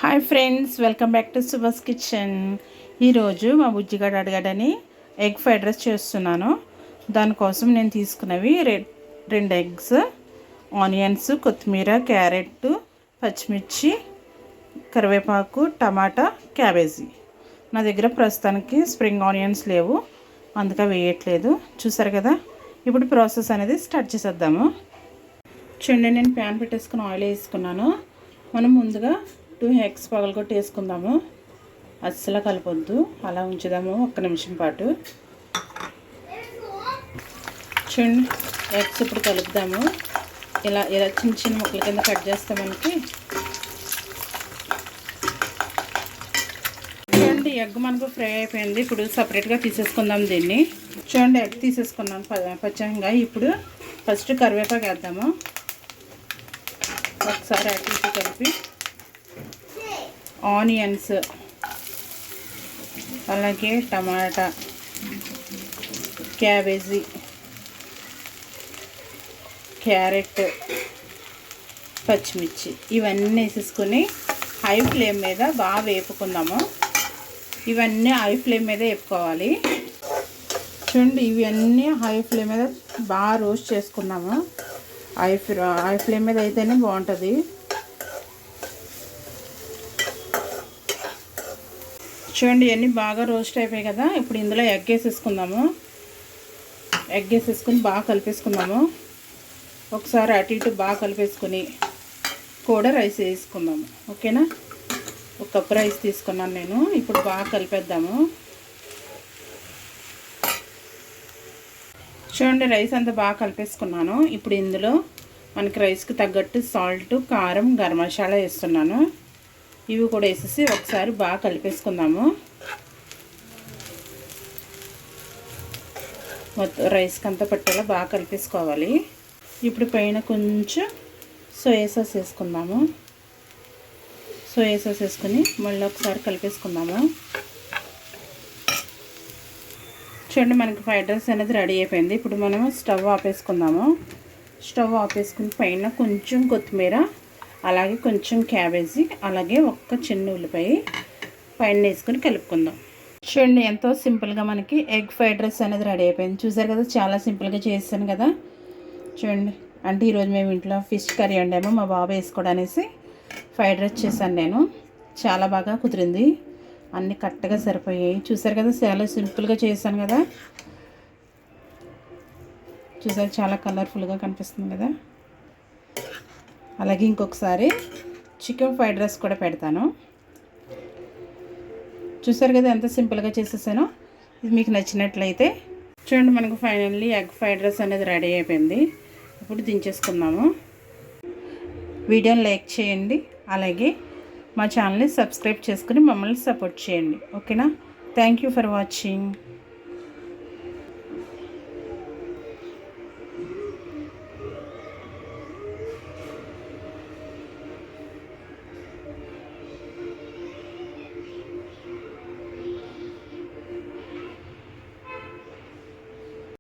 Hi friends, welcome back to Subhash kitchen. ఈరోజు మా Bujjigadu అడిగాడని egg fried rice చేస్తున్నాను. దానికోసం నేను తీసుకున్నవి రెండు ఎగ్స్, ఆనియన్స్, కొత్తిమీర, క్యారెట్, పచ్చిమిర్చి, కరివేపాకు, టమాటా, క్యాబేజీ. నా దగ్గర ప్రస్తుతానికి స్ప్రింగ్ ఆనియన్స్ లేవు, అందుకే వేయట్లేదు. చూసారు కదా. ఇప్పుడు ప్రాసెస్ అనేది స్టార్ట్ చేసేద్దాము. చూడండి, నేను ప్యాన్ పెట్టేసుకుని ఆయిల్ వేసుకున్నాను. మనం ముందుగా 2 ఎగ్స్ పగలగొట్టి వేసుకుందాము. అస్సలు కలపొద్దు, అలా ఉంచుదాము ఒక్క నిమిషం పాటు. చూడండి, ఎగ్స్ ఇప్పుడు కలుపుదాము. ఇలా ఇలా చిన్న చిన్న ముక్కల కింద కట్ చేస్తే మనకి. చూడండి, ఎగ్ మనకు ఫ్రై అయిపోయింది. ఇప్పుడు సపరేట్గా తీసేసుకుందాం దీన్ని. చూడండి, ఎగ్ తీసేసుకున్నాను పచ్చంగా. ఇప్పుడు ఫస్ట్ కరివేపాకు వేద్దాము. ఒకసారి అటు ఇటు కలిపి ఆనియన్స్, అలాగే టమాటా, క్యాబేజీ, క్యారెట్, పచ్చిమిర్చి ఇవన్నీ వేసేసుకొని హై ఫ్లేమ్ మీద బాగా వేపుకుందాము. ఇవన్నీ హై ఫ్లేమ్ మీద వేపుకోవాలి. చూడండి, ఇవన్నీ హై ఫ్లేమ్ మీద బాగా రోస్ట్ చేసుకుందాము. హై ఫ్లేమ్ మీద అయితేనే బాగుంటుంది. చూడండి, ఇవన్నీ బాగా రోస్ట్ అయిపోయాయి కదా. ఇప్పుడు ఇందులో ఎగ్ వేసేసుకుందాము. ఎగ్ వేసేసుకుని బాగా కలిపేసుకుందాము. ఒకసారి అటు ఇటు బాగా కలిపేసుకొని కూడా రైస్ వేసుకుందాము. ఓకేనా. 1 కప్పు రైస్ తీసుకున్నాను నేను. ఇప్పుడు బాగా కలిపేద్దాము. చూడండి, రైస్ అంతా బాగా కలిపేసుకున్నాను. ఇప్పుడు ఇందులో మనకి రైస్కి తగ్గట్టు సాల్ట్, కారం, గరం మసాలా వేస్తున్నాను. ఇవి కూడా వేసేసి ఒకసారి బాగా కలిపేసుకుందాము. మొత్తం రైస్కి అంతా పట్టేలా బాగా కలిపేసుకోవాలి. ఇప్పుడు పైన కొంచెం సోయా సాస్ వేసుకుందాము. సోయా సాస్ వేసుకొని మళ్ళీ ఒకసారి కలిపేసుకుందాము. చూడండి, మనకి ఫ్రైడ్ రైస్ అనేది రెడీ అయిపోయింది. ఇప్పుడు మనము స్టవ్ ఆపేసుకుందాము. స్టవ్ ఆపేసుకుని పైన కొంచెం కొత్తిమీర, అలాగే కొంచెం క్యాబేజీ, అలాగే ఒక్క చిన్న ఉల్లిపాయ పైన వేసుకొని కలుపుకుందాం. చూడండి, ఎంతో సింపుల్గా మనకి ఎగ్ ఫ్రైడ్ రైస్ అనేది రెడీ అయిపోయింది. చూసారు కదా, చాలా సింపుల్గా చేసాను కదా. చూడండి, అంటే ఈరోజు మేము ఇంట్లో ఫిష్ కర్రీ వండాము. మా బాబు వేసుకోవడానికి ఫ్రైడ్ రైస్ చేశాను నేను. చాలా బాగా కుదిరింది, అన్నీ కరెక్ట్గా సరిపోయాయి. చూసారు కదా, చాలా సింపుల్గా చేశాను కదా. చూసారు, చాలా కలర్ఫుల్గా కనిపిస్తుంది కదా. అలాగే ఇంకొకసారి చికెన్ ఫ్రైడ్ రైస్ కూడా పెడతాను. చూసారు కదా, ఎంత సింపుల్గా చేసేసానో. ఇది మీకు నచ్చినట్లయితే చూడండి, మనకు ఫైనల్లీ ఎగ్ ఫ్రైడ్ రైస్ అనేది రెడీ అయిపోయింది. ఇప్పుడు దించేసుకుందాము. వీడియోని లైక్ చేయండి, అలాగే మా ఛానల్ని సబ్స్క్రైబ్ చేసుకుని మమ్మల్ని సపోర్ట్ చేయండి. ఓకేనా. Thank you for watching.